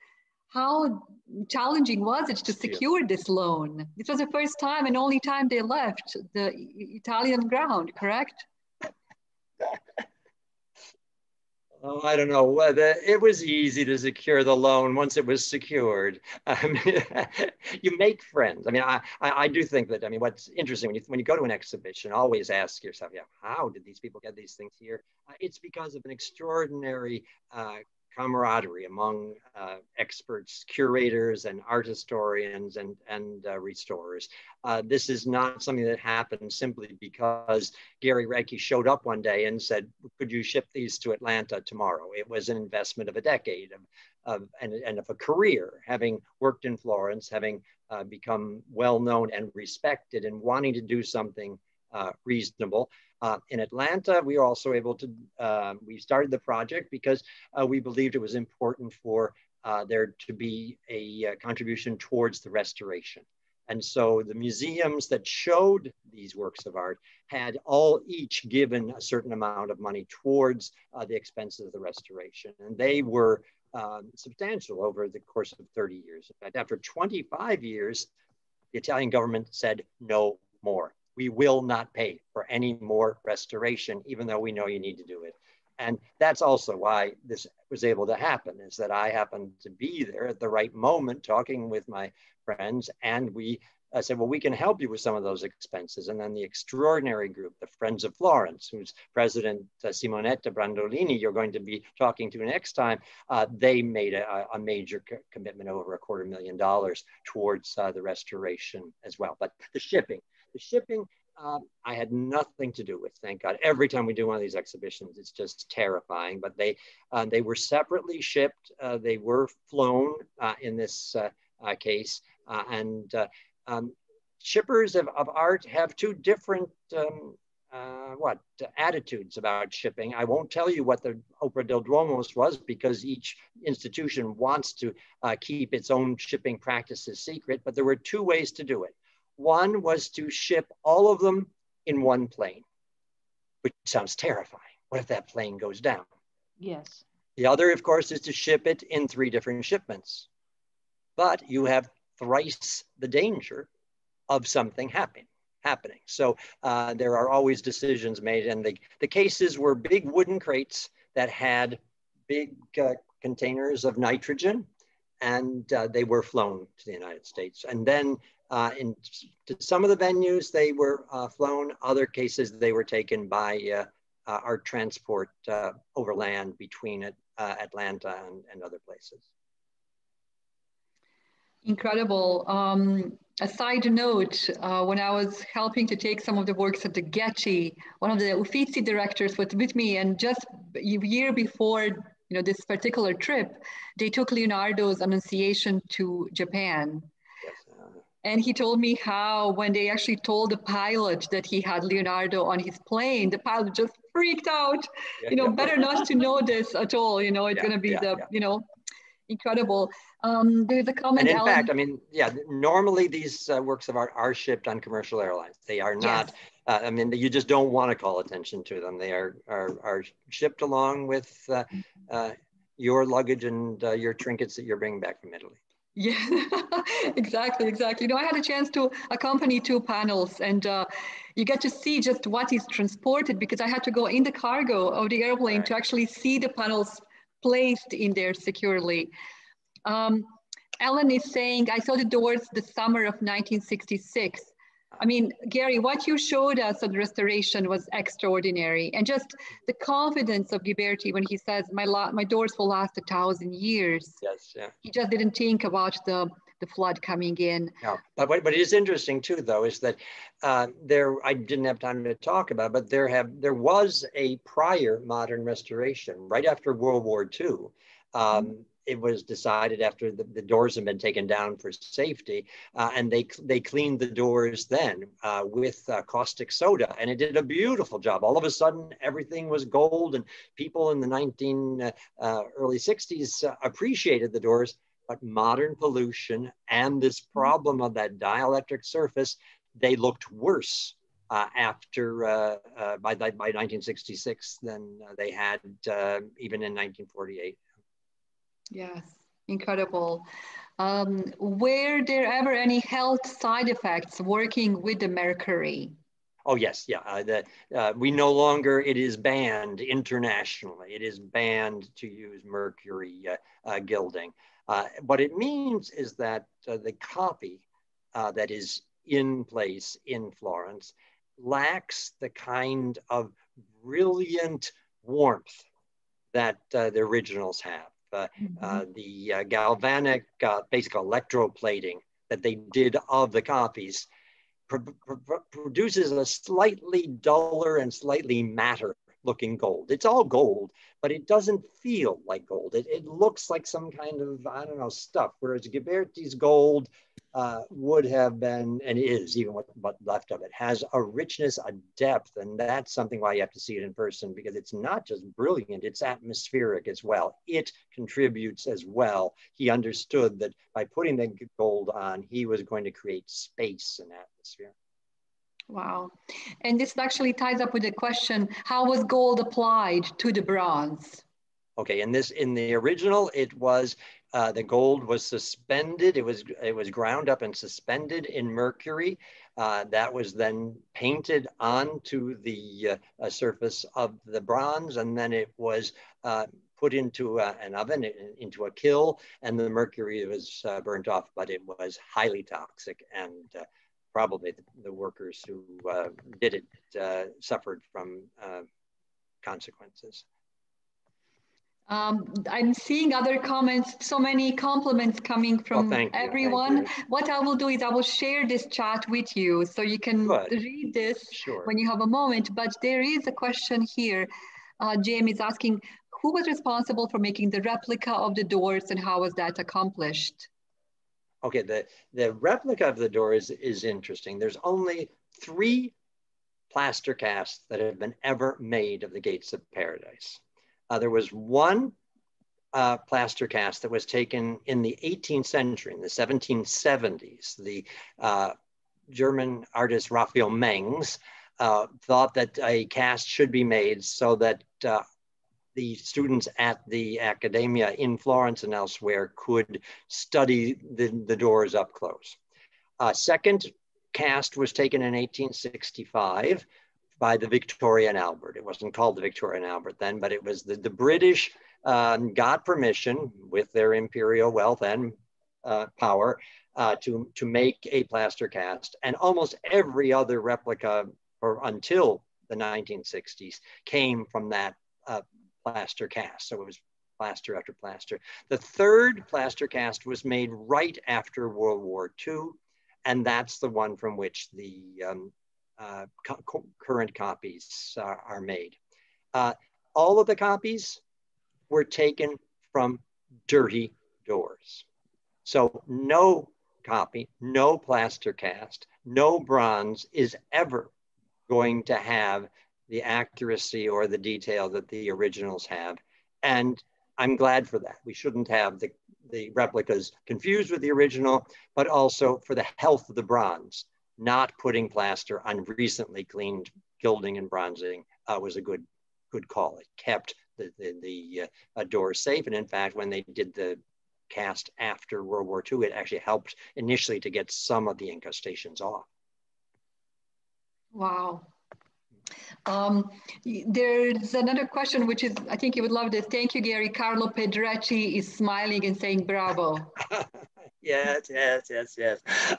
how challenging was it to secure this loan? This was the first time and only time they left the Italian ground, correct? Oh, I don't know. It was easy to secure the loan once it was secured. You make friends. I mean, I do think that, I mean, what's interesting when you go to an exhibition, always ask yourself, yeah, how did these people get these things here? It's because of an extraordinary camaraderie among experts, curators, and art historians and restorers. This is not something that happened simply because Gary Radke showed up one day and said, could you ship these to Atlanta tomorrow? It was an investment of a decade and of a career, having worked in Florence, having become well-known and respected and wanting to do something reasonable. In Atlanta, we were also able to, we started the project because we believed it was important for there to be a contribution towards the restoration. And so the museums that showed these works of art had each given a certain amount of money towards the expenses of the restoration. And they were substantial over the course of 30 years. In fact, after 25 years, the Italian government said no more. We will not pay for any more restoration, even though we know you need to do it. And that's also why this was able to happen, is that I happened to be there at the right moment talking with my friends, and we said, well, we can help you with some of those expenses. And then the extraordinary group, the Friends of Florence, whose president, Simonetta Brandolini, you're going to be talking to next time, they made a major commitment, over $250,000 towards the restoration as well. But the shipping, I had nothing to do with, thank God. Every time we do one of these exhibitions, it's just terrifying. But they were separately shipped. They were flown in this case. Shippers of art have two different attitudes about shipping. I won't tell you what the Opera del Duomo's was, because each institution wants to keep its own shipping practices secret. But there were two ways to do it. One was to ship all of them in one plane, which sounds terrifying. What if that plane goes down? Yes. The other, of course, is to ship it in 3 different shipments. But you have thrice the danger of something happening. So there are always decisions made. And the cases were big wooden crates that had big containers of nitrogen, and they were flown to the United States. And then to some of the venues, they were flown. Other cases, they were taken by art transport overland between Atlanta and other places. Incredible. A side note, when I was helping to take some of the works at the Getty, one of the Uffizi directors was with me, and just a year before this particular trip, they took Leonardo's Annunciation to Japan. Yes. And he told me how, when they actually told the pilot that he had Leonardo on his plane, the pilot just freaked out. Better not to know this at all. It's going to be incredible. There's a comment. And in fact, normally these works of art are shipped on commercial airlines. They are not. Yes. You just don't want to call attention to them. They are shipped along with your luggage and your trinkets that you're bringing back from Italy. Yeah, exactly. I had a chance to accompany 2 panels, and you get to see just what is transported, because I had to go in the cargo of the airplane to actually see the panels placed in there securely. Ellen is saying, I saw the doors the summer of 1966. Gary, what you showed us at the restoration was extraordinary. And just the confidence of Ghiberti when he says, my doors will last 1,000 years. Yes, yeah. He just didn't think about the flood coming in. No, but it is interesting too, though, is that I didn't have time to talk about, but there was a prior modern restoration right after World War II. It was decided after the doors had been taken down for safety, and they cleaned the doors then with caustic soda, and it did a beautiful job. All of a sudden, everything was gold, and people in the early 60s appreciated the doors. But modern pollution and this problem of that dielectric surface, they looked worse after by 1966 than they had even in 1948. Yes, incredible. Were there ever any health side effects working with the mercury? Oh, yes, yeah. We no longer, it is banned internationally. It is banned to use mercury gilding. What it means is that the copy that is in place in Florence lacks the kind of brilliant warmth that the originals have. The galvanic, basically electroplating that they did of the copies produces a slightly duller and slightly matter looking gold. It's all gold, but it doesn't feel like gold. It looks like some kind of, I don't know, stuff, whereas Ghiberti's gold would have been, and is, even what left of it, has a richness, a depth, and that's something why you have to see it in person, because it's not just brilliant, it's atmospheric as well. It contributes as well. He understood that by putting the gold on, he was going to create space and atmosphere. Wow. And this actually ties up with the question, how was gold applied to the bronze? Okay, in the original, it was the gold was suspended. It was ground up and suspended in mercury. That was then painted onto the surface of the bronze, and then it was put into an oven, into a kiln, and the mercury was burnt off. But it was highly toxic, and probably the workers who did it suffered from consequences. I'm seeing other comments, so many compliments coming from everyone. What I will do is I will share this chat with you so you can read this when you have a moment. But there is a question here. Jamie is asking, who was responsible for making the replica of the doors and how was that accomplished? Okay, the replica of the door is interesting. There's only 3 plaster casts that have been ever made of the Gates of Paradise. There was one plaster cast that was taken in the 18th century, in the 1770s. The German artist Raphael Mengs thought that a cast should be made so that the students at the academia in Florence and elsewhere could study the doors up close. Second cast was taken in 1865 by the Victoria and Albert. It wasn't called the Victoria and Albert then, but it was the British got permission with their imperial wealth and power to make a plaster cast. And almost every other replica until the 1960s came from that plaster cast. So it was plaster after plaster. The third plaster cast was made right after World War II, and that's the one from which the current copies are made. All of the copies were taken from dirty doors. So no copy, no plaster cast, no bronze is ever going to have the accuracy or the detail that the originals have. And I'm glad for that. We shouldn't have the replicas confused with the original, but also for the health of the bronze. Not putting plaster on recently cleaned gilding and bronzing was a good call. It kept the doors safe. And in fact, when they did the cast after World War II, it actually helped initially to get some of the incrustations off. Wow. There's another question, which is, I think you would love this. Thank you, Gary. Carlo Pedretti is smiling and saying bravo. Yes.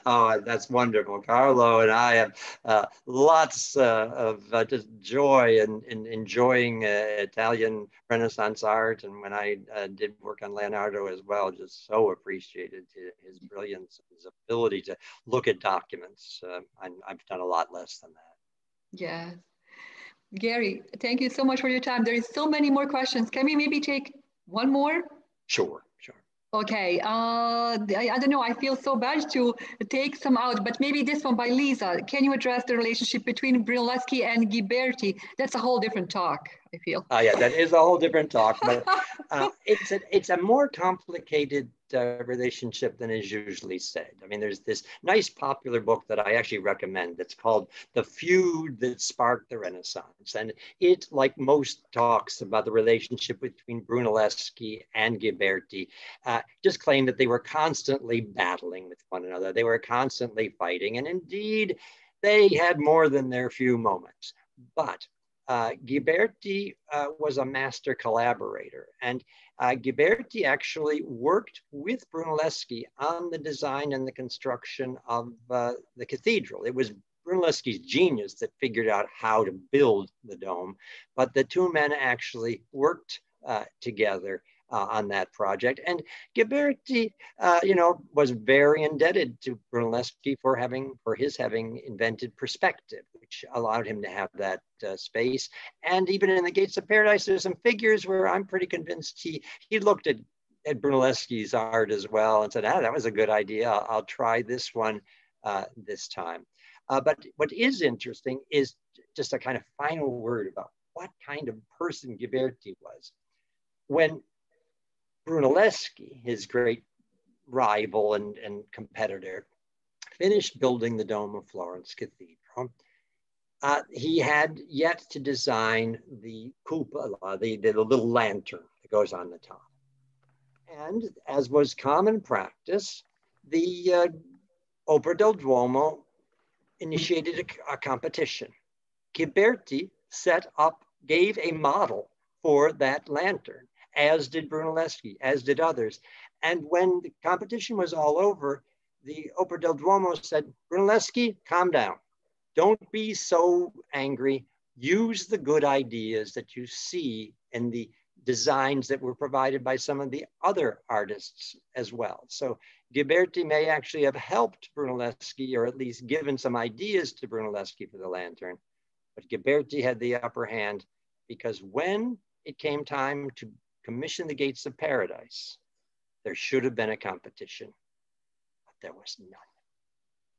Oh, that's wonderful. Carlo and I have lots of just joy in enjoying Italian Renaissance art. And when I did work on Leonardo as well, just so appreciated his brilliance, his ability to look at documents. I've done a lot less than that. Yes. Gary, thank you so much for your time. There is so many more questions. Can we maybe take one more? Sure. Okay, I don't know, I feel so bad to take some out, but maybe this one by Lisa. Can you address the relationship between Brunelleschi and Ghiberti? That's a whole different talk, I feel. Yeah, that is a whole different talk, but it's a more complicated relationship than is usually said. I mean, there's this nice popular book that I actually recommend that's called The Feud That Sparked the Renaissance. And it, like most talks about the relationship between Brunelleschi and Ghiberti, just claimed that they were constantly battling with one another. They were constantly fighting. And indeed, they had more than their few moments. But Ghiberti was a master collaborator, and Ghiberti actually worked with Brunelleschi on the design and the construction of the cathedral. It was Brunelleschi's genius that figured out how to build the dome, but the two men actually worked together on that project. And Ghiberti, was very indebted to Brunelleschi for his having invented perspective, which allowed him to have that space. And even in the Gates of Paradise, there's some figures where I'm pretty convinced he looked at at Brunelleschi's art as well and said, that was a good idea. I'll try this one this time. But what is interesting is just a kind of final word about what kind of person Ghiberti was. When Brunelleschi, his great rival and competitor, finished building the Dome of Florence Cathedral, he had yet to design the cupola, the little lantern that goes on the top. And as was common practice, the Opera del Duomo initiated a competition. Ghiberti gave a model for that lantern, as did Brunelleschi, as did others. And when the competition was all over, the Opera del Duomo said, Brunelleschi, calm down. Don't be so angry. Use the good ideas that you see in the designs that were provided by some of the other artists as well. So Ghiberti may actually have helped Brunelleschi, or at least given some ideas to Brunelleschi for the lantern. But Ghiberti had the upper hand, because when it came time to commission the Gates of Paradise, there should have been a competition, but there was none.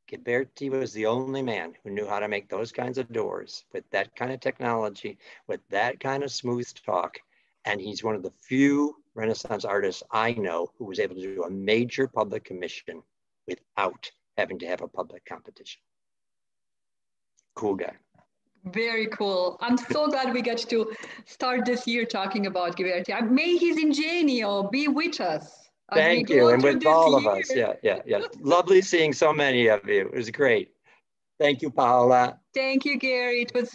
Ghiberti was the only man who knew how to make those kinds of doors with that kind of technology, with that kind of smooth talk. And he's one of the few Renaissance artists I know who was able to do a major public commission without having to have a public competition. Cool guy. Very cool. I'm so glad we get to start this year talking about Ghiberti. May his ingenio be with us. Thank you, and with all of us. Yeah. Lovely seeing so many of you. It was great. Thank you, Paola. Thank you, Gary. It was